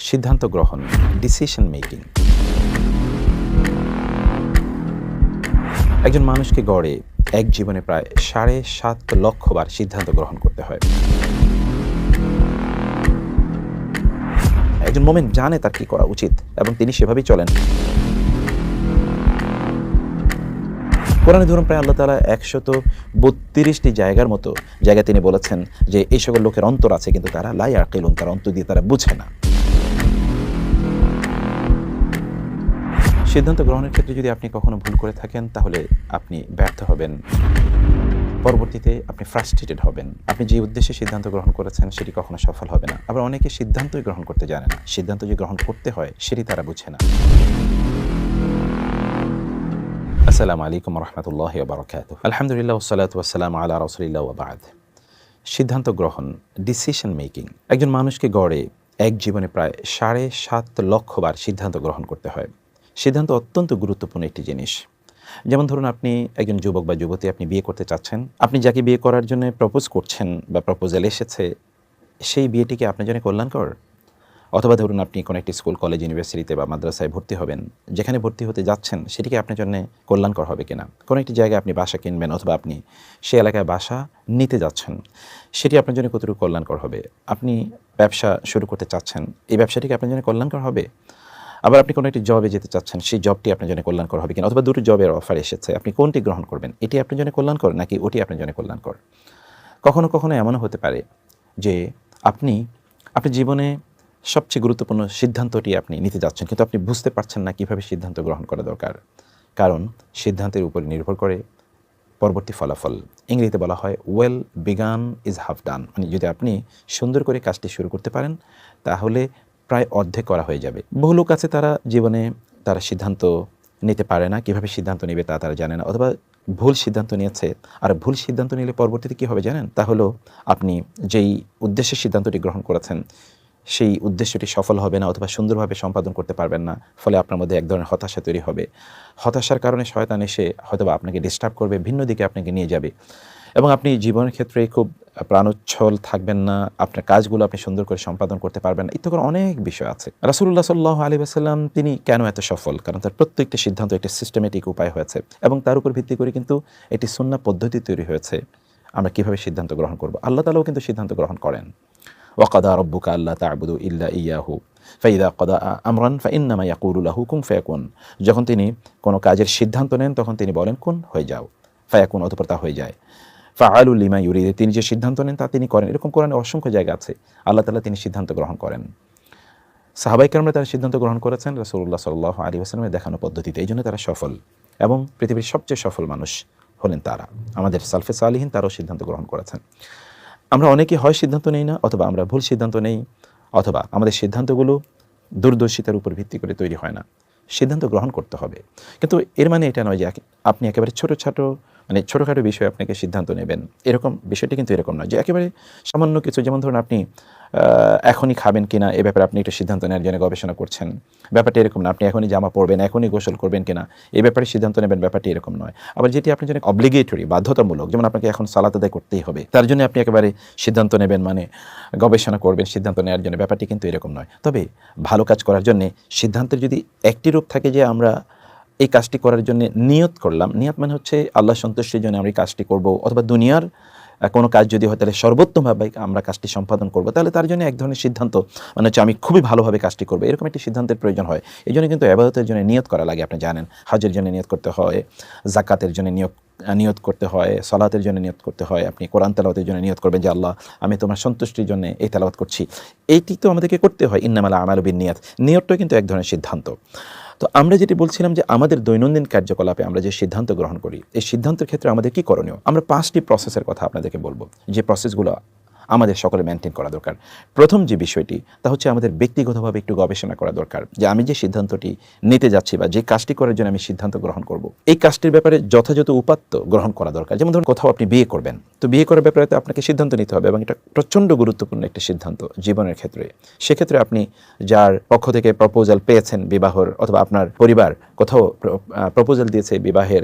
সিদ্ধান্ত গ্রহণ, decision making. একজন মানুষকে গড়ে এক জীবনে প্রায় ৭.৫ লক্ষ বার সিদ্ধান্ত গ্রহণ করতে হয়। একজন মোমেন জানে তার কি করা উচিত এবং তিনি সেভাবেই চলেন। কোরআনে ধরুন প্রায় আল্লাহ তাআলা ১৩২টি জায়গার মতো জায়গা তিনি বলেছেন যে এই সকল লোকের অন্তর আছে কিন্তু তারা লা ইয়াকিলুন, তার অন্তর দিয়ে তারা বুঝে না। সিদ্ধান্ত গ্রহণের ক্ষেত্রে যদি আপনি কখনো ভুল করে থাকেন তাহলে আপনি ব্যর্থ হবেন, পরবর্তীতে আপনি ফ্রাস্ট্রেটেড হবেন। আপনি যে উদ্দেশ্যে সিদ্ধান্ত গ্রহণ করেছেন সেটি কখনো সফল হবে না। আবার অনেকে সিদ্ধান্তই গ্রহণ করতে জানে না, সিদ্ধান্ত যে গ্রহণ করতে হয় সেটি তারা বুঝে না। আসসালামু আলাইকুম রহমতুল্লাহি ওয়া বারাকাতুহু। আলহামদুলিল্লাহ ওয়াসসালাতু ওয়াসসালামু আলা রাসূলিল্লাহ ওয়া বা'দ। সিদ্ধান্ত গ্রহণ, ডিসিশন মেকিং। একজন মানুষকে গড়ে এক জীবনে প্রায় ৭.৫ লক্ষ বার সিদ্ধান্ত গ্রহণ করতে হয়। সিদ্ধান্ত অত্যন্ত গুরুত্বপূর্ণ একটি জিনিস। যেমন ধরুন আপনি একজন যুবক বা যুবতী, আপনি বিয়ে করতে চাচ্ছেন। আপনি যাকে বিয়ে করার জন্য প্রপোজ করছেন বা প্রপোজাল এসেছে, সেই বিয়েটি কি আপনার জন্য কল্যাণকর? অথবা ধরুন আপনি কোনো একটি স্কুল, কলেজ, ইউনিভার্সিটিতে বা মাদ্রাসায় ভর্তি হবেন, যেখানে ভর্তি হতে যাচ্ছেন সেটি কি আপনার জন্য কল্যাণকর হবে কিনা? কোনো একটি জায়গায় আপনি বাসা কিনবেন অথবা আপনি সে এলাকায় বাসা নিতে যাচ্ছেন, সেটি আপনার জন্য কতটুকু কল্যাণকর হবে? আপনি ব্যবসা শুরু করতে চাচ্ছেন, এই ব্যবসাটি কি আপনার জন্য কল্যাণকর হবে? আবার আপনি কোনো একটি জবে যেতে চাচ্ছেন, সেই জবটি আপনার জন্য কল্যাণকর হবে কিনা? অথবা দুটো জবের অফার এসেছে, আপনি কোনটি গ্রহণ করবেন? এটি আপনার জন্য কল্যাণকর নাকি ওটি আপনার জন্য কল্যাণকর? কখনো কখনো এমনও হতে পারে যে আপনি আপনার জীবনে সবচেয়ে গুরুত্বপূর্ণ সিদ্ধান্তটি আপনি নিতে যাচ্ছেন, কিন্তু আপনি বুঝতে পারছেন না কীভাবে সিদ্ধান্ত গ্রহণ করা দরকার। কারণ সিদ্ধান্তের উপর নির্ভর করে পরবর্তী ফলাফল। ইংরেজিতে বলা হয় ওয়েল বিগান ইজ হাফ ডান। মানে যদি আপনি সুন্দর করে কাজটি শুরু করতে পারেন তাহলে প্রায় অর্ধেক করা হয়ে যাবে। বহু লোক আছে তারা জীবনে তারা সিদ্ধান্ত নিতে পারে না, কীভাবে সিদ্ধান্ত নেবে তা তারা জানে না, অথবা ভুল সিদ্ধান্ত নিয়েছে। আর ভুল সিদ্ধান্ত নিলে পরবর্তীতে কী হবে জানেন? তা হলো আপনি যেই উদ্দেশ্যে সিদ্ধান্তটি গ্রহণ করেছেন সেই উদ্দেশ্যটি সফল হবে না অথবা সুন্দরভাবে সম্পাদন করতে পারবেন না। ফলে আপনার মধ্যে এক ধরনের হতাশা তৈরি হবে। হতাশার কারণে শয়তান এসে হয়তোবা আপনাকে ডিস্টার্ব করবে, ভিন্ন দিকে আপনাকে নিয়ে যাবে এবং আপনি জীবনের ক্ষেত্রে খুব প্রাণোচ্ছল থাকবেন না, আপনার কাজগুলো আপনি সুন্দর করে সম্পাদন করতে পারবেন না। ইত্যাদি অনেক বিষয় আছে। রাসূলুল্লাহ সাল্লাল্লাহু আলাইহি ওয়াসাল্লাম তিনি কেন এত সফল? কারণ তার প্রত্যেকটি সিদ্ধান্ত একটি সিস্টেমেটিক উপায় হয়েছে এবং তার উপর ভিত্তি করে কিন্তু একটি সুন্নাহ পদ্ধতি তৈরি হয়েছে আমরা কীভাবে সিদ্ধান্ত গ্রহণ করব। আল্লাহ তাআলাও কিন্তু সিদ্ধান্ত গ্রহণ করেন। ওয়াকাদা রব্বুকা আল্লা তা'বুদু ইল্লা ইয়াহু ফাইদা কাদা আমরান ফাইন্নামা ইয়াকুলু লাহু কুন ফায়াকুন। যখন তিনি কোনো কাজের সিদ্ধান্ত নেন তখন তিনি বলেন কুন, হয়ে যাও, ফায়াকুন, অতঃপর তা হয়ে যায়। ফাআলুল লিমা ইউরিদ, তিনি যে সিদ্ধান্ত নেন তা তিনি করেন। এরকম কোরআনে অসংখ্য জায়গা আছে আল্লাহ তাআলা তিনি সিদ্ধান্ত গ্রহণ করেন। সাহাবায়ে কেরামরা তারা সিদ্ধান্ত গ্রহণ করেছেন রাসূলুল্লাহ সাল্লাল্লাহু আলাইহি ওয়াসাল্লামের দেখানো পদ্ধতিতে। এই জন্য তারা সফল এবং পৃথিবীর সবচেয়ে সফল মানুষ হলেন তারা। আমাদের সালফে সালিহিন তারাও সিদ্ধান্ত গ্রহণ করেছেন। আমরা অনেকে হয় সিদ্ধান্ত নেই না, অথবা আমরা ভুল সিদ্ধান্ত নেই, অথবা আমাদের সিদ্ধান্তগুলো দূরদর্শিতার উপর ভিত্তি করে তৈরি হয় না। সিদ্ধান্ত গ্রহণ করতে হবে, কিন্তু এর মানে এটা নয় যে আপনি একেবারে ছোটোখাটো বিষয়ে আপনাকে সিদ্ধান্ত নেবেন, এরকম বিষয়টি কিন্তু এরকম নয় যে একেবারে সামান্য কিছু, যেমন ধরুন আপনি এখনই খাবেন কিনা এ ব্যাপারে আপনি একটা সিদ্ধান্ত নেওয়ার জন্য গবেষণা করছেন। ব্যাপারটি এরকম না, আপনি এখনই জামা পরবেন, এখনই গোসল করবেন কিনা এই ব্যাপারে সিদ্ধান্ত নেবেন, ব্যাপারটি এরকম নয়। আবার যেটি আপনার জন্য অব্লিগেটরি, বাধ্যতামূলক, যেমন আপনাকে এখন সালাত আদায় করতেই হবে, তার জন্য আপনি একেবারে সিদ্ধান্ত নেবেন মানে গবেষণা করবেন সিদ্ধান্ত নেওয়ার জন্য, ব্যাপারটি কিন্তু এরকম নয়। তবে ভালো কাজ করার জন্য সিদ্ধান্তের যদি একটি রূপ থাকে যে আমরা এই কাজটি করার জন্য নিয়ত করলাম, নিয়ত মানে হচ্ছে আল্লাহ সন্তুষ্টির জন্য আমরা এই কাজটি করব, অথবা দুনিয়ার কোনো কাজ যদি হয় তাহলে সর্বোত্তমভাবে আমরা কাজটি সম্পাদন করব, তাহলে তার জন্য এক ধরনের সিদ্ধান্ত মানে হচ্ছে আমি খুবই ভালোভাবে কাজটি করবো, এরকম একটি সিদ্ধান্তের প্রয়োজন হয়। এই জন্য কিন্তু ইবাদতের জন্য নিয়ত করা লাগে। আপনি জানেন হজের জন্য নিয়ত করতে হয়, যাকাতের জন্য নিয়ত করতে হয়, সালাতের জন্য নিয়ত করতে হয়, আপনি কোরআন তেলাওয়াতের জন্য নিয়ত করবেন যে আল্লাহ আমি তোমার সন্তুষ্টির জন্য এই তেলাওয়াত করছি। এইটি তো আমাদেরকে করতে হয়। ইন্নামাল আমালু বিন্নিয়াত, নিয়তটাও কিন্তু এক ধরনের সিদ্ধান্ত। তো আমরা যেটি বলছিলাম যে আমাদের দৈনন্দিন কার্যকলাপে আমরা যে সিদ্ধান্ত গ্রহণ করি, এই সিদ্ধান্তের ক্ষেত্রে আমাদের কী করণীয়? আমরা 5টি প্রসেসের কথা আপনাদেরকে বলবো, যে প্রসেসগুলো আমাদের সকলে মেনটেন করা দরকার। প্রথম যে বিষয়টি তা হচ্ছে আমাদের ব্যক্তিগতভাবে একটু গবেষণা করা দরকার যে আমি যে সিদ্ধান্তটি নিতে যাচ্ছি বা যে কাজটি করার জন্য আমি সিদ্ধান্ত গ্রহণ করব, এই কাজটির ব্যাপারে যথাযথ উপাত্ত গ্রহণ করা দরকার। যেমন ধরুন কোথাও আপনি বিয়ে করবেন, তো বিয়ে করার ব্যাপারে তো আপনাকে সিদ্ধান্ত নিতে হবে এবং এটা প্রচণ্ড গুরুত্বপূর্ণ একটি সিদ্ধান্ত জীবনের ক্ষেত্রে। সেক্ষেত্রে আপনি যার পক্ষ থেকে প্রপোজাল পেয়েছেন বিবাহর, অথবা আপনার পরিবার কোথাও প্রপোজাল দিয়েছে বিবাহের,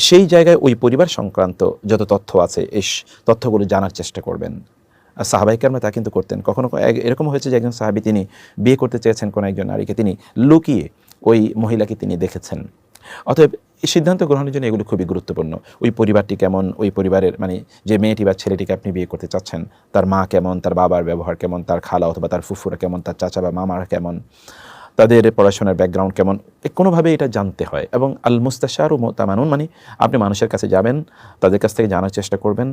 সেই জায়গায় ওই পরিবার সংক্রান্ত যত তথ্য আছে এই তথ্যগুলো জানার চেষ্টা করবেন। সাহাবায়ে কেরামরা তা কিন্তু করতেন। কখনো এরকম হয়েছে যে একজন সাহাবী তিনি বিয়ে করতে চেয়েছেন কোনো একজন নারীকে, তিনি লুকিয়ে ওই মহিলাকে তিনি দেখেছেন। অতএব এই সিদ্ধান্ত গ্রহণের জন্য এগুলো খুবই গুরুত্বপূর্ণ। ওই পরিবারটি কেমন, ওই পরিবারের মানে যে মেয়েটি বা ছেলেটিকে আপনি বিয়ে করতে চাচ্ছেন তার মা কেমন, তার বাবার ব্যবহার কেমন, তার খালা অথবা তার ফুফুরা কেমন, তার চাচা বা মামারা কেমন, তাদের পড়াশোনার ব্যাকগ্রাউন্ড কেমন, কোনোভাবে এটা জানতে হয়। এবং আল মুস্তাশারু মুতামানুন, মানে আপনি মানুষের কাছে যাবেন, তাদের কাছ থেকে জানার চেষ্টা করবেন,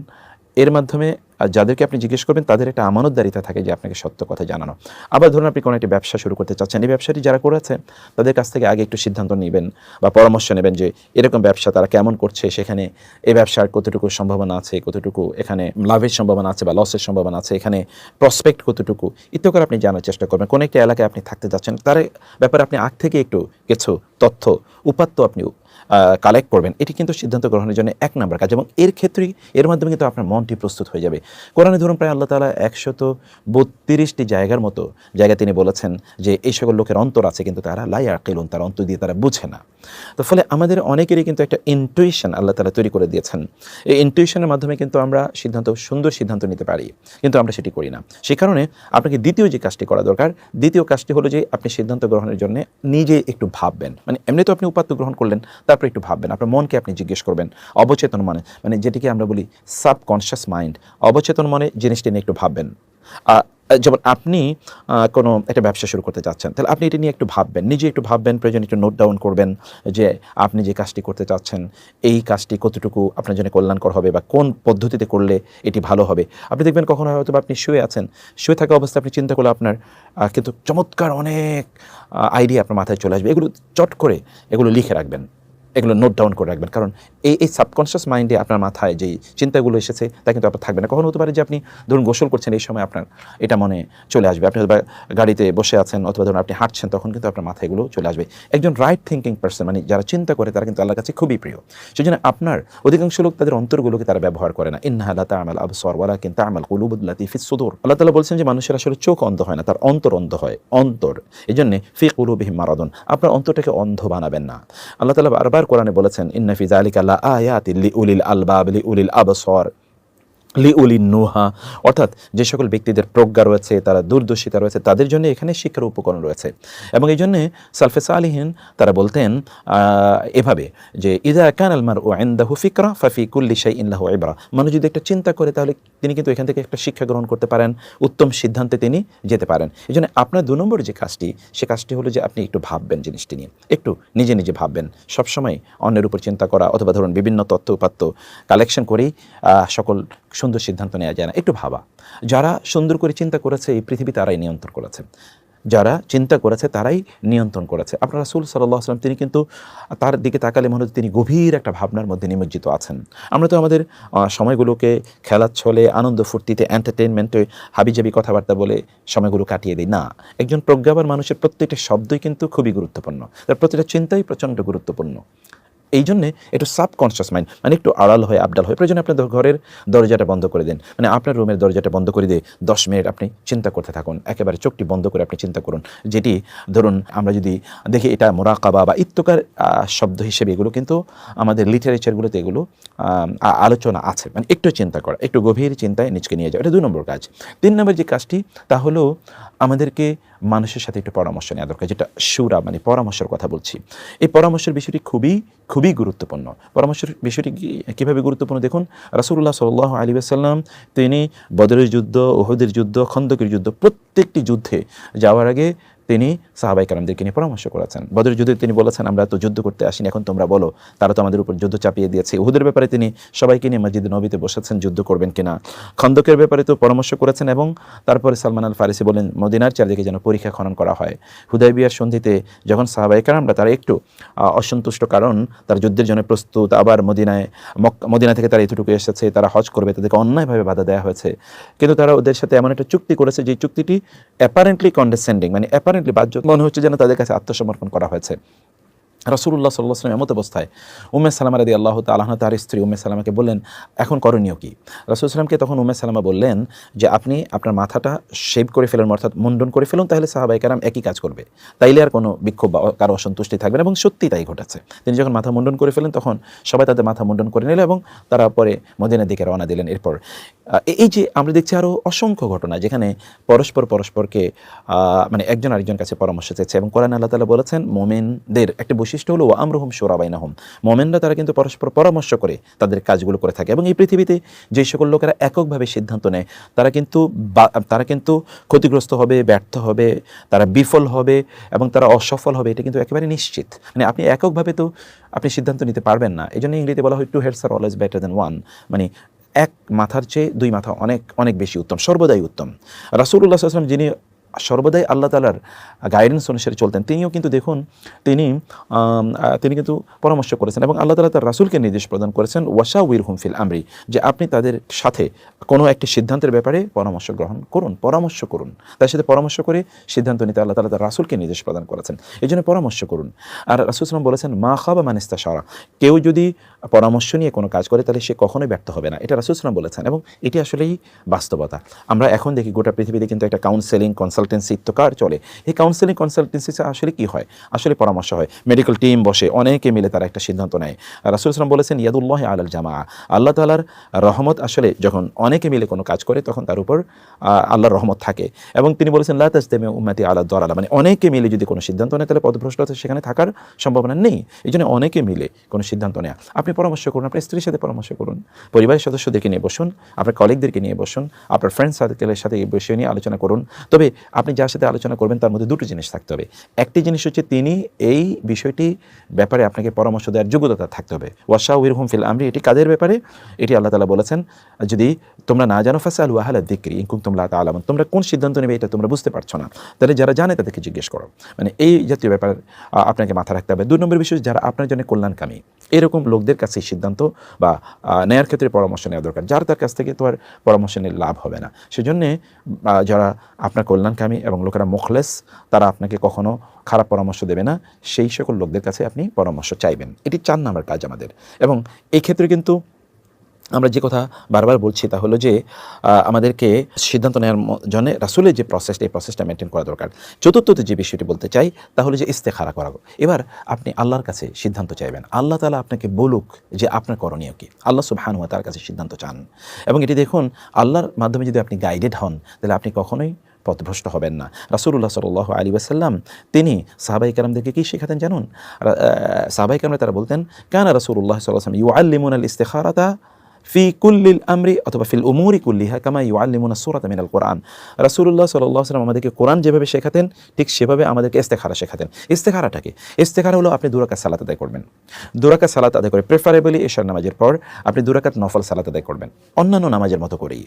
এর মাধ্যমে যাদেরকে আপনি জিজ্ঞেস করবেন তাদের একটা আমানতদারিতা থাকে যে আপনাকে সত্য কথা জানানো। আবার ধরুন আপনি কোনো একটি ব্যবসা শুরু করতে চাচ্ছেন, এই ব্যবসাটি যারা করেছে তাদের কাছ থেকে আগে একটু সিদ্ধান্ত নেবেন বা পরামর্শ নেবেন যে এরকম ব্যবসা তারা কেমন করছে, সেখানে এই ব্যবসার কতটুকু সম্ভাবনা আছে, কতটুকু এখানে লাভের সম্ভাবনা আছে বা লসের সম্ভাবনা আছে, এখানে প্রসপেক্ট কতটুকু, ইত্যাদি করে আপনি জানার চেষ্টা করবেন। কোনো একটি এলাকায় আপনি থাকতে যাচ্ছেন, তার ব্যাপারে আপনি আগ থেকে একটু কিছু তথ্য উপাত্ত আপনি কালেক্ট করবেন। এটি কিন্তু সিদ্ধান্ত গ্রহণের জন্য এক নম্বর কাজ, এবং এর ক্ষেত্রেই এর মাধ্যমে কিন্তু আপনার মনটি প্রস্তুত হয়ে যাবে। কোরআনে ধরুন প্রায় আল্লাহ তাআলা 132টি জায়গার মতো জায়গা তিনি বলেছেন যে এই সকল লোকের অন্তর আছে কিন্তু তারা লা ইয়াকিলুন, তার অন্তর দিয়ে তারা বুঝে না। তো ফলে আমাদের অনেকেরই কিন্তু একটা ইনটুইশন আল্লাহ তাআলা তৈরি করে দিয়েছেন। এই ইনটুইশনের মাধ্যমে কিন্তু আমরা সুন্দর সিদ্ধান্ত নিতে পারি, কিন্তু আমরা সেটি করি না। সে কারণে আপনাকে দ্বিতীয় যে কাজটি করা দরকার, দ্বিতীয় কাজটি হলো যে আপনি সিদ্ধান্ত গ্রহণের জন্য নিজে একটু ভাববেন। মানে এমনি তো আপনি উপাত্ত গ্রহণ করলেন, তারপর একটু ভাববেন, আপনার মনকে আপনি জিজ্ঞেস করবেন, অবচেতন মনে, মানে যেটিকে আমরা বলি সাবকনশিয়াস মাইন্ড, অবচেতন মনে জিনিসটি নিয়ে একটু ভাববেন। যেমন আপনি কোনো একটা ব্যবসা শুরু করতে চাচ্ছেন, তাহলে আপনি এটি নিয়ে একটু ভাববেন, নিজে একটু ভাববেন, প্রয়োজন একটু নোট ডাউন করবেন যে আপনি যে কাজটি করতে চাচ্ছেন এই কাজটি কতটুকু আপনার জন্য কল্যাণকর হবে বা কোন পদ্ধতিতে করলে এটি ভালো হবে। আপনি দেখবেন কখনো হয়তো আপনি শুয়ে আছেন, শুয়ে থাকা অবস্থায় আপনি চিন্তা করলে আপনার কিন্তু চমৎকার অনেক আইডিয়া আপনার মাথায় চলে আসবে। এগুলো চট করে এগুলো লিখে রাখবেন, এগুলো নোট ডাউন করে রাখবেন, কারণ এই সাবকনশিয়াস মাইন্ডে আপনার মাথায় যেই চিন্তাগুলো এসেছে তা কিন্তু আপনার থাকবে না। কখনো হতে পারে যে আপনি ধরুন গোসল করছেন, এই সময় আপনার এটা মনে চলে আসবে, আপনি হয়তো গাড়িতে বসে আছেন অথবা ধরুন আপনি হাঁটছেন, তখন কিন্তু আপনার মাথায় এগুলো চলে আসবে। একজন রাইট থিঙ্কিং পার্সন, মানে যারা চিন্তা করে তারা কিন্তু আল্লাহর কাছে খুবই প্রিয়। সেই জন্য আপনার অধিকাংশ লোক তাদের অন্তরগুলোকে তারা ব্যবহার করে না। ইন্নাহা লা তা'মাল আবসার ওয়ালাকিন তা'মাল কুলুবুল লাতী ফিস সুদূর। আল্লাহ তাআলা বলছেন যে মানুষের আসলে চোখ অন্ধ হয় না, তার অন্তর অন্ধ হয়, অন্তর। এজন্য ফি কুলুবিহিম মারাদুন, আপনার অন্তরটাকে অন্ধ বানাবেন না। আল্লাহ তাআলা বারবার কোরআনে বলেছেন ইন্না ফি যালিকা লা আয়াতিন লিউলিল আলবাব লিউলিল আবসার লিউলিন নুহা, অর্থাৎ যে সকল ব্যক্তিদের প্রজ্ঞা রয়েছে, তারা দূরদর্শিতা রয়েছে, তাদের জন্য এখানে শিক্ষার উপকরণ রয়েছে। এবং এই জন্যে সালফে সালিহিন তারা বলতেন এভাবে যে ইযা কানাল মারউ ইনদাহু ফিকরা ফাফি কুল্লি শাইইন লাহু ইবরা, মানুষ যদি একটা চিন্তা করে তাহলে তিনি কিন্তু এখান থেকে একটা শিক্ষা গ্রহণ করতে পারেন, উত্তম সিদ্ধান্তে তিনি যেতে পারেন। এই জন্য আপনার 2 নম্বর যে কাজটি, সে কাজটি হলো যে আপনি একটু ভাববেন জিনিসটি নিয়ে, একটু নিজে নিজে ভাববেন। সবসময় অন্যের উপর চিন্তা করা অথবা ধরুন বিভিন্ন তথ্য উপাত্ত কালেকশন করেই সকল সুন্দর সিদ্ধান্ত নেওয়া যায় না, একটু ভাবা। যারা সুন্দর করে চিন্তা করেছে এই পৃথিবী তারাই নিয়ন্ত্রণ করেছে, যারা চিন্তা করেছে তারাই নিয়ন্ত্রণ করেছে। আপনার রাসূল সাল্লাল্লাহু আলাইহি ওয়াসাল্লাম তিনি কিন্তু তার দিকে তাকালে মনে হচ্ছে তিনি গভীর একটা ভাবনার মধ্যে নিমজ্জিত আছেন। আমরা তো আমাদের সময়গুলোকে খেলার ছলে, আনন্দ ফুর্তিতে, এন্টারটেইনমেন্টে হাবিজাবি কথাবার্তা বলে সময়গুলো কাটিয়ে দিই না। একজন প্রজ্ঞাবান মানুষের প্রত্যেকটা শব্দই কিন্তু খুবই গুরুত্বপূর্ণ, তার প্রতিটা চিন্তাই প্রচণ্ড গুরুত্বপূর্ণ। এই জন্যে একটু সাবকনশিয়াস মাইন্ড, মানে একটু আড়াল হয়ে আবডাল হয়ে, প্রয়োজনে আপনার ঘরের দরজাটা বন্ধ করে দিন, মানে আপনার রুমের দরজাটা বন্ধ করে দিয়ে 10 মিনিট আপনি চিন্তা করতে থাকুন, একেবারে চোখটি বন্ধ করে আপনি চিন্তা করুন। যেটি ধরুন আমরা যদি দেখি এটা মুরাকাবা বা ইত্তকার শব্দ হিসেবে এগুলো কিন্তু আমাদের লিটারেচারগুলোতে এগুলো আলোচনা আছে, মানে একটু চিন্তা করা, একটু গভীর চিন্তায় নিজকে নিয়ে যাওয়া, এটা 2 নম্বর কাজ। 3 নম্বর যে কাজটি তা হলো আমাদেরকে মানুষের সাথে একটু পরামর্শ নেওয়া দরকার, যেটা শুরা মানে পরামর্শের কথা বলছি। এই পরামর্শের বিষয়টি খুবই গুরুত্বপূর্ণ। পরামর্শের বিষয়টি কীভাবে গুরুত্বপূর্ণ দেখুন, রাসূলুল্লাহ সাল্লাল্লাহু আলাইহি ওয়াসাল্লাম তিনি বদরের যুদ্ধ, উহুদের যুদ্ধ, খন্দকের যুদ্ধ, প্রত্যেকটি যুদ্ধে যাওয়ার আগে তিনি সাহাবায়ে কেরামদেরকে নিয়ে পরামর্শ করেছেন। বদরের যুদ্ধে তিনি বলেছেন আমরা তো যুদ্ধ করতে আসিনি, এখন তোমরা বলো, তারা তো আমাদের উপর যুদ্ধ চাপিয়ে দিয়েছে। উহুদের ব্যাপারে তিনি সবাইকে নিয়ে মসজিদে নবীতে বসেছেন যুদ্ধ করবেন কিনা। খন্দকের ব্যাপারে তো পরামর্শ করেছেন, এবং তারপরে সালমান আল ফারিসি বলেন মদিনার চারদিকে যেন পরীক্ষা খনন করা হয়। হুদায়বিয়ার সন্ধিতে যখন সাহাবায়ে কেরামরা তারা একটু অসন্তুষ্ট, কারণ তারা যুদ্ধের জন্য প্রস্তুত, আবার মদিনা থেকে তারা এতটুকু এসেছে, তারা হজ করবে, তাদেরকে অন্যায়ভাবে বাধা দেওয়া হয়েছে, কিন্তু তারা ওদের সাথে এমন একটা চুক্তি করেছে যে চুক্তিটি অ্যাপারেন্টলি কন্ডেসেন্ডিং, মানে অ্যাপারেন্টলি বাহ্য মনে হচ্ছে যেন তাদের কাছে আত্মসমর্পণ করা হয়েছে। রাসূলুল্লাহ সাল্লাল্লাহু আলাইহি ওয়াসাল্লাম এমত অবস্থায় উম্মে সালামা রাদিয়াল্লাহু তাআলা আনহা তার স্ত্রী উম্মে সালামাকে বললেন, এখন করণীয় কি? রাসূল সাল্লামকে তখন উম্মে সালামা বললেন যে, আপনি আপনার মাথাটা শেভ করে ফেলুন, অর্থাৎ মুন্ডন করে ফেলুন, তাহলে সাহাবায়ে কেরাম একই কাজ করবে, তাইলে আর কোনো বিক্ষোভ বা কারো অসন্তুষ্টি থাকবে না। এবং সত্যিই তাই ঘটেছে। তিনি যখন মাথা মুন্ডন করে ফেলেন তখন সবাই তাদের মাথা মুন্ডন করে নিল এবং তারা পরে মদিনার দিকে রওনা দিলেন। এরপর এই যে আমরা দেখছি আরও অসংখ্য ঘটনা যেখানে পরস্পরকে মানে একজন আরেকজনের কাছে পরামর্শ চাইছে। এবং কোরআনে আল্লাহ তাআলা বলেছেন মুমিনদের একটা বৈশিষ্ট্য হলো ওয়া আমরুহুম শুরা বাইনাহুম, মুমিনরা তারা কিন্তু পরস্পর পরামর্শ করে তাদের কাজগুলো করে থাকে। এবং এই পৃথিবীতে যে সকল লোকেরা এককভাবে সিদ্ধান্ত নেয় তারা কিন্তু ক্ষতিগ্রস্ত হবে, ব্যর্থ হবে, তারা বিফল হবে এবং তারা অসফল হবে, এটা কিন্তু একেবারে নিশ্চিত। মানে আপনি এককভাবে তো আপনি সিদ্ধান্ত নিতে পারবেন না। এই জন্য ইংরেজিতে বলা হয় two heads are always better than one, মানে এক মাথার চেয়ে দুই মাথা অনেক অনেক বেশি উত্তম, সর্বদাই উত্তম। রাসূলুল্লাহ সাল্লাল্লাহু আলাইহি ওয়াসাল্লাম যিনি সর্বদাই আল্লাহ তাআলার গাইডেন্স অনুসারে চলতেন, তিনিও কিন্তু দেখুন তিনি কিন্তু পরামর্শ করেছেন এবং আল্লাহ তাআলা তার রাসূলকে নির্দেশ প্রদান করেছেন ওয়াশাউইরহুম ফিল আমরি, যে আপনি তাদের সাথে কোনো একটি সিদ্ধান্তের ব্যাপারে পরামর্শ করুন, তার সাথে পরামর্শ করে সিদ্ধান্ত নিতে আল্লাহ তাআলা তার রাসূলকে নির্দেশ প্রদান করেছেন। এই জন্য পরামর্শ করুন। আর রাসূল সাল্লাল্লাহু আলাইহি ওয়াসাল্লাম বলেছেন মা খাবা মান ইস্তাশারা, কেউ যদি পরামর্শ নিয়ে কোনো কাজ করে তাহলে সে কখনোই ব্যর্থ হবে না, এটা রাসূল সাল্লাল্লাহু আলাইহি ওয়াসাল্লাম বলেছেন। এবং এটি আসলেই বাস্তবতা। আমরা এখন দেখি গোটা পৃথিবীতে কিন্তু একটা কাউন্সেলিং কনসালটেন্সি ইত্তকার চলে। এই কাউন্সেলিং কনসালটেন্সি আসলে কি হয়? আসলে পরামর্শ হয়, মেডিকেল টিম বসে, অনেকে মিলে তারা একটা সিদ্ধান্ত নেয়। রাসূল সাল্লাল্লাহু আলাইহি ওয়াসাল্লাম বলেছেন ইয়াদুল্লাহি আলাল জামাআ, আল্লাহ তাআলার রহমত আসলে যখন অনেকে মিলে কোনো কাজ করে তখন তার উপর আল্লাহর রহমত থাকে। এবং তিনি বলেছেন লা তাজতামি উম্মতি আলা দালালা, মানে অনেকে মিলে যদি কোনো সিদ্ধান্ত নেয় তাহলে পথভ্রষ্টতা সেখানে থাকার সম্ভাবনা নেই। এই জন্য অনেকে মিলে কোনো সিদ্ধান্ত নেয়। আপনি পরামর্শ করুন, আপনার স্ত্রীর সাথে পরামর্শ করুন, পরিবারের সদস্যদেরকে নিয়ে বসুন, আপনার কলিগদেরকে নিয়ে বসুন, আপনার ফ্রেন্ড সার্কেলের সাথে এই বিষয় নিয়ে আলোচনা করুন। তবে আপনি যার সাথে আলোচনা করবেন তার মধ্যে দুটো জিনিস থাকতে হবে। একটি জিনিস হচ্ছে তিনি এই বিষয়টি ব্যাপারে আপনাকে পরামর্শ দেওয়ার যোগ্যতা থাকতে হবে। ওয়াশাউইরহুম ফিল আমরি, এটি কাদের ব্যাপারে? এটি আল্লাহ তাআলা বলেছেন যদি তোমরা না জানো ফাসআলু আহলা যিকরি ইন কুনতুম লা তা'লামুন, তোমরা কোন সিদ্ধান্ত নেবে এটা তোমরা বুঝতে পারছো না, তাহলে যারা জানে তাদেরকে জিজ্ঞেস করো। মানে এই জাতীয় ব্যাপার আপনাকে মাথা রাখতে হবে। 2 নম্বর বিষয়, যারা আপনার জন্য কল্যাণকামী এরকম লোকদের কাছে সিদ্ধান্ত বা নেয়ার ক্ষেত্রে পরামর্শ নেওয়া দরকার, যার তার কাছ থেকে তো আর পরামর্শ নিয়ে লাভ হবে না। সেজন্যে যারা আপনার কল্যাণকামী এবং লোকেরা মুখলেস, তারা আপনাকে কখনো খারাপ পরামর্শ দেবে না, সেই সকল লোকদের কাছে আপনি পরামর্শ চাইবেন। এটি 4 নম্বর কাজ আমাদের। এবং এই ক্ষেত্রে কিন্তু আমরা যে কথা বারবার বলছি তা হলো যে আমাদেরকে সিদ্ধান্ত নেওয়ার জন্য রাসূলের যে প্রসেসটা, এই প্রসেসটা মেনটেন করা দরকার। চতুর্থত যে বিষয়টি বলতে চাই তা হলো যে ইস্তেখারা করা। এবার আপনি আল্লাহর কাছে সিদ্ধান্ত চাইবেন, আল্লাহ তাআলা আপনাকে বলুক যে আপনার করণীয় কি। আল্লাহ সুবহানাহু ওয়া তাআলার কাছে সিদ্ধান্ত চান। এবং এটি দেখুন, আল্লাহর মাধ্যমে যদি আপনি গাইডেড হন তাহলে আপনি কখনোই পথভ্রষ্ট হবেন না। রাসূলুল্লাহ সাল্লাল্লাহু আলাইহি ওয়াসাল্লাম তিনি সাহাবায়ে কেরামদেরকে কি শেখাতেন জানুন? সাহাবায়ে কেরামরা তারা বলতেন কানা রাসূলুল্লাহ সাল্লাল্লাহু আলাইহি ওয়াসাল্লাম ইউআল্লিমুনাল ইস্তিখারাতা ফি কুল্লিল আমরি অথবা ফিল উমুরি কুল্লিহা কামা ইউআল্লিমুনা সূরাতা মিনাল কোরআন। রাসূলুল্লাহ সাল্লাল্লাহু আলাইহি ওয়াসাল্লাম আমাদেরকে কোরআন যেভাবে শেখাতেন ঠিক সেভাবে আমাদেরকে ইস্তেখারা শেখাতেন। ইস্তেখারাটাকে ইস্তেখারা হলো আপনি 2 রাকাত সালাত আদায় করবেন। 2 রাকাত সালাত আদায় করে প্রেফারেবলি ইশার নামাজের পর আপনি 2 রাকাত নফল সালাত আদায় করবেন অন্যান্য নামাজের মতো করেই।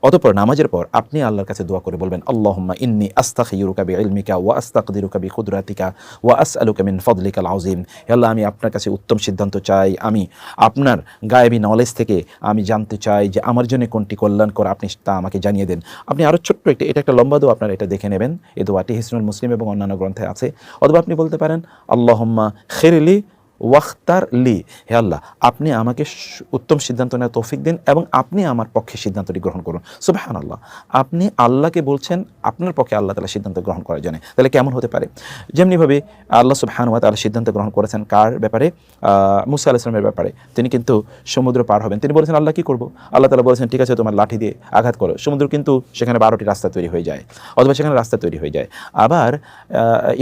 অতঃপর নামাজের পর আপনি আল্লাহর কাছে দোয়া করে বলবেন আল্লাহুম্মা ইন্নী আস্তাগফিরুকা বিইলমিকা ওয়া আস্তাকদিরুকা বিকুদরাতিকা ওয়া আসআলুকা মিন ফাদলিকাল আযীম। হে আল্লাহ, আমি আপনার কাছে উত্তম সিদ্ধান্ত চাই, আমি আপনার গায়েবী নলেজ থেকে আমি জানতে চাই যে আমার জন্য কোনটি কল্যাণকর, আপনি তা আমাকে জানিয়ে দেন। আপনি আরও ছোট্ট এটা একটা লম্বা দোয়া, আপনারা এটা দেখে নেবেন। এই দোয়াটি হিসনুল মুসলিম এবং অন্যান্য গ্রন্থে আছে। অথবা আপনি বলতে পারেন আল্লাহুম্মা খিরলি ওয়াখতার লি, হে আল্লাহ আপনি আমাকে উত্তম সিদ্ধান্ত নেওয়ার তৌফিক দিন এবং আপনি আমার পক্ষে সিদ্ধান্তটি গ্রহণ করুন। সুবহানাল্লাহ, আপনি আল্লাহকে বলছেন আপনার পক্ষে আল্লাহ তাআলা সিদ্ধান্ত গ্রহণ করার জন্য। তাহলে কেমন হতে পারে? যেমনিভাবে আল্লাহ সুবহানাহু ওয়া তাআলা সিদ্ধান্ত গ্রহণ করেছেন কার ব্যাপারে? মুসা আলাইহিস সালামের ব্যাপারে। তিনি কিন্তু সমুদ্র পার হবেন, তিনি বলেছেন আল্লাহ কী করবো? আল্লাহ তাআলা বলেছেন ঠিক আছে তোমার লাঠি দিয়ে আঘাত করো। সমুদ্র কিন্তু সেখানে 12টি রাস্তা তৈরি হয়ে যায়, অথবা সেখানে রাস্তা তৈরি হয়ে যায়। আবার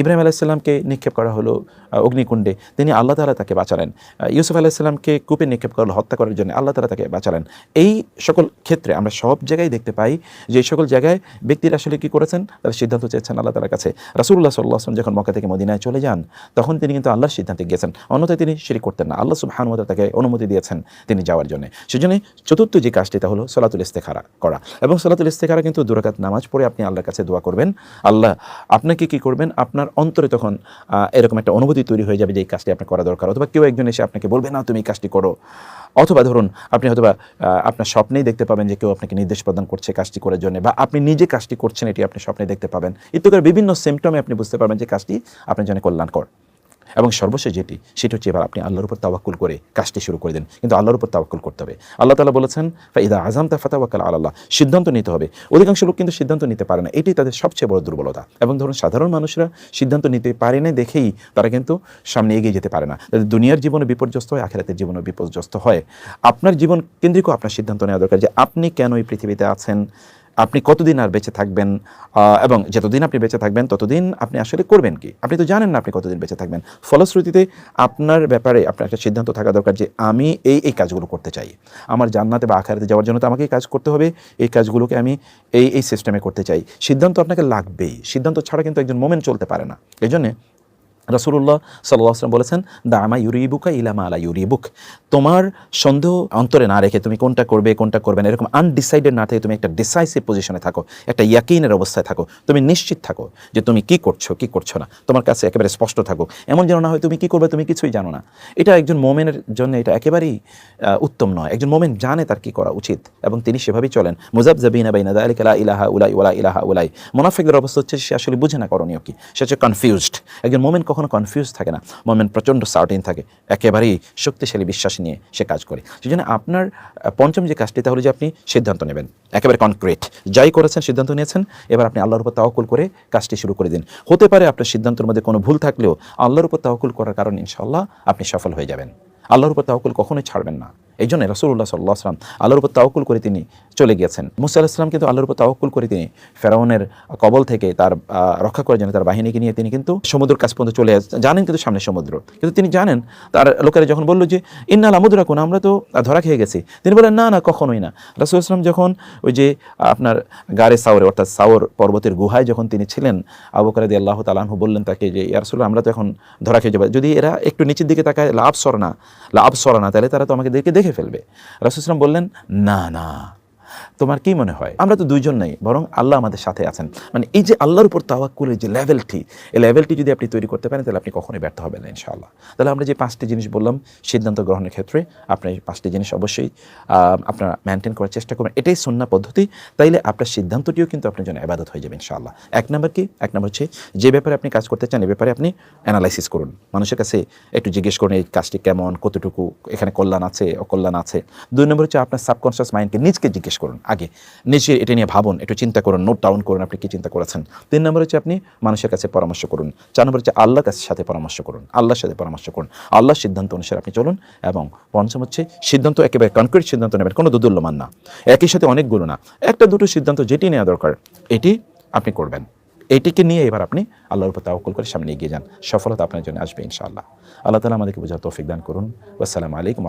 ইব্রাহিম আলাইহিস সালামকে নিক্ষেপ করা হলো অগ্নিকুণ্ডে, তিনি আল্লাহ তাআলা তাকে বাঁচালেন। ইউসুফ আলাইহিস সালামকে কূপে নিক্ষেপ করলো হত্যা করার জন্য, আল্লাহ তাআলা তাকে বাঁচালেন। এই সকল ক্ষেত্রে আমরা সব জায়গায় দেখতে পাই যে এই সকল জায়গায় ব্যক্তিরা আসলে কী করেছেন? তারা সিদ্ধান্ত চেয়েছেন আল্লাহ তাআলার কাছে। রাসূলুল্লাহ সাল্লাল্লাহু আলাইহি ওয়াসাল্লাম যখন মক্কা থেকে মদিনায় চলে যান তখন তিনি কিন্তু আল্লাহর সিদ্ধান্তে গিয়েছেন, অন্যথায় তিনি শিরক করতেন না। আল্লাহ সুবহানাহু ওয়া তাআলা তাকে অনুমতি দিয়েছেন তিনি যাওয়ার জন্য। সেজন্য চতুর্থ যে কাজটি তা হলো সালাতুল ইস্তেখারা করা। এবং সালাতুল ইস্তেখারা কিন্তু 2 রাকাত নামাজ পড়ে আপনি আল্লাহর কাছে দোয়া করবেন। আল্লাহ আপনাকে কী করবেন? আপনার অন্তরে তখন এরকম একটা অনুভূতি তৈরি হয়ে যাবে যে এই কাজটি আপনার করা দরকার। অথবা কেউ একজন এসে আপনাকে বলবে না তুমি এই কাজটি করো। অথবা ধরুন আপনি হয়তোবা আপনার স্বপ্নেই দেখতে পাবেন যে কেউ আপনাকে নির্দেশ প্রদান করছে কাজটি করার জন্য, বা আপনি নিজে কাজটি করছেন এটি আপনি স্বপ্নে দেখতে পাবেন। ইত্যাদি বিভিন্ন সিমটমে আপনি বুঝতে পারবেন যে কাজটি আপনার জন্য কল্যাণকর। এবং সর্বশেষ যেটি সেটা হচ্ছে এবার আপনি আল্লাহর উপর তাওয়াক্কুল করে কাজটি শুরু করে দেন। কিন্তু আল্লাহর উপর তাওয়াক্কুল করতে হবে। আল্লাহ তাআলা বলেছেন ফাইদা আযামতা ফাতাওয়াক্কাল আলাল্লাহ, সিদ্ধান্ত নিতে হবে। অধিকাংশ লোক কিন্তু সিদ্ধান্ত নিতে পারে না, এটাই তাদের সবচেয়ে বড় দুর্বলতা। এবং ধরুন সাধারণ মানুষরা সিদ্ধান্ত নিতে পারে না দেখেই তারা কিন্তু সামনে এগিয়ে যেতে পারে না। তাদের দুনিয়ার জীবনে বিপর্যস্ত হয়, আখিরাতের জীবনে বিপর্যস্ত হয়। আপনার জীবন কেন্দ্রিক আপনার সিদ্ধান্ত নেওয়া দরকার যে আপনি কেন এই পৃথিবীতে আছেন, আপনি কতদিন আর বেঁচে থাকবেন, এবং যতদিন আপনি বেঁচে থাকবেন ততদিন আপনি আসলে করবেন কি, আপনি তো জানেন না আপনি কতদিন বেঁচে থাকবেন। ফলশ্রুতিতে আপনার ব্যাপারে আপনার একটা সিদ্ধান্ত থাকা দরকার যে আমি এই কাজগুলো করতে চাই, আমার জান্নাতে বা আখিরাতে যাওয়ার জন্য তো আমাকে এই কাজ করতে হবে, এই কাজগুলোকে আমি এই সিস্টেমে করতে চাই। সিদ্ধান্ত আপনাকে লাগবেই, সিদ্ধান্ত ছাড়া কিন্তু একজন মোমেন চলতে পারে না। এই জন্যে রাসূলুল্লাহ সাল্লাল্লাহু আলাইহি ওয়াসাল্লাম বলেছেন দামা ইউরিবুকা ইলা মা লা ইউরিবুক, তোমার সন্দেহ অন্তরে না রেখে তুমি কোনটা করবে কোনটা করবে না এরকম আনডিসাইডেড না থেকে তুমি একটা ডিসাইসিভ পজিশনে থাকো, একটা ইয়াকিনের অবস্থায় থাকো, তুমি নিশ্চিত থাকো যে তুমি কি করছো কি করছো না, তোমার কাছে একেবারে স্পষ্ট থাকো। এমন যেন না হয় তুমি কি করবে তুমি কিছুই জানো না। এটা একজন মোমেনের জন্য এটা একেবারেই উত্তম নয়। একজন মোমেন জানে তার কি করা উচিত এবং তিনি সেভাবেই চলেন। মুযাবযাবিনা বাইনা যালিকা লা ইলাহা উলাই ওয়ালা ইলাহা উলাই। মুনাফিকদের অবস্থা হচ্ছে সে আসলে বুঝে না করণীয় কি, সে হচ্ছে কনফিউজড। একজন মোমেন কখনো কনফিউজ থাকে না, মোমেন প্রচণ্ড সার্টেন থাকে, একেবারেই শক্তিশালী বিশ্বাস নিয়ে সে কাজ করে। সেই জন্য আপনার পঞ্চম যে কাজটি তাহলে যে আপনি সিদ্ধান্ত নেবেন একেবারে কনক্রিট, যাই করেছেন সিদ্ধান্ত নিয়েছেন, এবার আপনি আল্লাহর উপর তাওয়াক্কুল করে কাজটি শুরু করে দিন। হতে পারে আপনার সিদ্ধান্তের মধ্যে কোনো ভুল থাকলেও আল্লাহর উপর তাওয়াক্কুল করার কারণে ইনশাআল্লাহ আপনি সফল হয়ে যাবেন। আল্লাহর উপর তাওয়াক্কুল কখনোই ছাড়বেন না। এই জন্য রাসূলুল্লাহ সাল্লাল্লাহু আলাইহি ওয়াসাল্লাম আল্লাহর উপর তাওয়াক্কুল করে তিনি চলে গিয়েছেন। মুসা আলাইহিস সালাম কিন্তু আল্লাহর উপর তাওয়াক্কুল করে তিনি ফেরাউনের কবল থেকে তার রক্ষা করার জন্য তার বাহিনীকে নিয়ে তিনি কিন্তু সমুদ্রের কাছ পর্যন্ত চলে জানেন কিন্তু সামনে সমুদ্র, কিন্তু তিনি জানেন তার লোকেরা যখন বলল যে ইন্না লামুদরাকুন, আমরা তো ধরা খেয়ে গেছি, তিনি বলেন না না কখনোই না। রাসূল সাল্লাম যখন ওই যে আপনার গারে সাওরে অর্থাৎ সাওর পর্বতের গুহায় যখন তিনি ছিলেন, আবু বকর রাদিয়াল্লাহু তাআলা আনহু বললেন তাকে যে ইয়া রাসূলুল্লাহ আমরা তো এখন ধরা খেয়ে যাব, যদি এরা একটু নিচের দিকে তাকায় লাভ সরা না তাহলে তারা তো আমাকে দেখে ফেলবে। রাসূল সাল্লাম বললেন না না, তোমার কি মনে হয় আমরা তো দুইজন নাই, বরং আল্লাহ আমাদের সাথে আছেন। মানে এই যে আল্লাহর উপর তাওয়াক্কুলের যে লেভেলটি, এই লেভেলটি যদি আপনি তৈরি করতে পারেন তাহলে আপনি কখনোই ব্যর্থ হবেন না ইনশাআল্লাহ। তাহলে আমরা যে পাঁচটি জিনিস বললাম সিদ্ধান্ত গ্রহণের ক্ষেত্রে, আপনি এই পাঁচটি জিনিস অবশ্যই আপনারা মেনটেন করার চেষ্টা করবেন, এটাই সুন্নাহ পদ্ধতি। তাইলে আপনার সিদ্ধান্তটিও কিন্তু আপনার জন্য ইবাদত হয়ে যাবে ইনশাআল্লাহ। এক নম্বর কি, এক নম্বর হচ্ছে যে ব্যাপারে আপনি কাজ করতে চান এই ব্যাপারে আপনি অ্যানালাইসিস করুন, মানুষের কাছে একটু জিজ্ঞেস করুন এই কাজটি কেমন, কতটুকু এখানে কল্যাণ আছে অকল্যাণ আছে। দুই নম্বর হচ্ছে আপনার সাবকনশিয়াস মাইন্ডকে নিজকে জিজ্ঞেস করুন, আগে নিজে এটা নিয়ে ভাবুন, একটু চিন্তা করুন, নোট ডাউন করুন আপনি কি চিন্তা করেছেন। তিন নম্বর হচ্ছে আপনি মানুষের কাছে পরামর্শ করুন। চার নম্বর হচ্ছে আল্লাহর সাথে পরামর্শ করুন, আল্লাহর সাথে পরামর্শ করুন, আল্লাহর সিদ্ধান্ত অনুসারে আপনি চলুন। এবং পঞ্চম হচ্ছে সিদ্ধান্ত একেবারে কনক্রিট সিদ্ধান্ত নেবেন, কোনো দোদুল্যমান না, একই সাথে অনেকগুলো না, একটা দুটো সিদ্ধান্ত যেটি নেওয়া দরকার এটি আপনি করবেন। এইটিকে নিয়ে এবার আপনি আল্লাহর উপর তাওয়াক্কুল করে সামনে এগিয়ে যান, সফলতা আপনার জন্য আসবে ইনশাআল্লাহ। আল্লাহ তাআলা আমাদেরকে বোঝার তৌফিক দান করুন। আসসালামু আলাইকুম।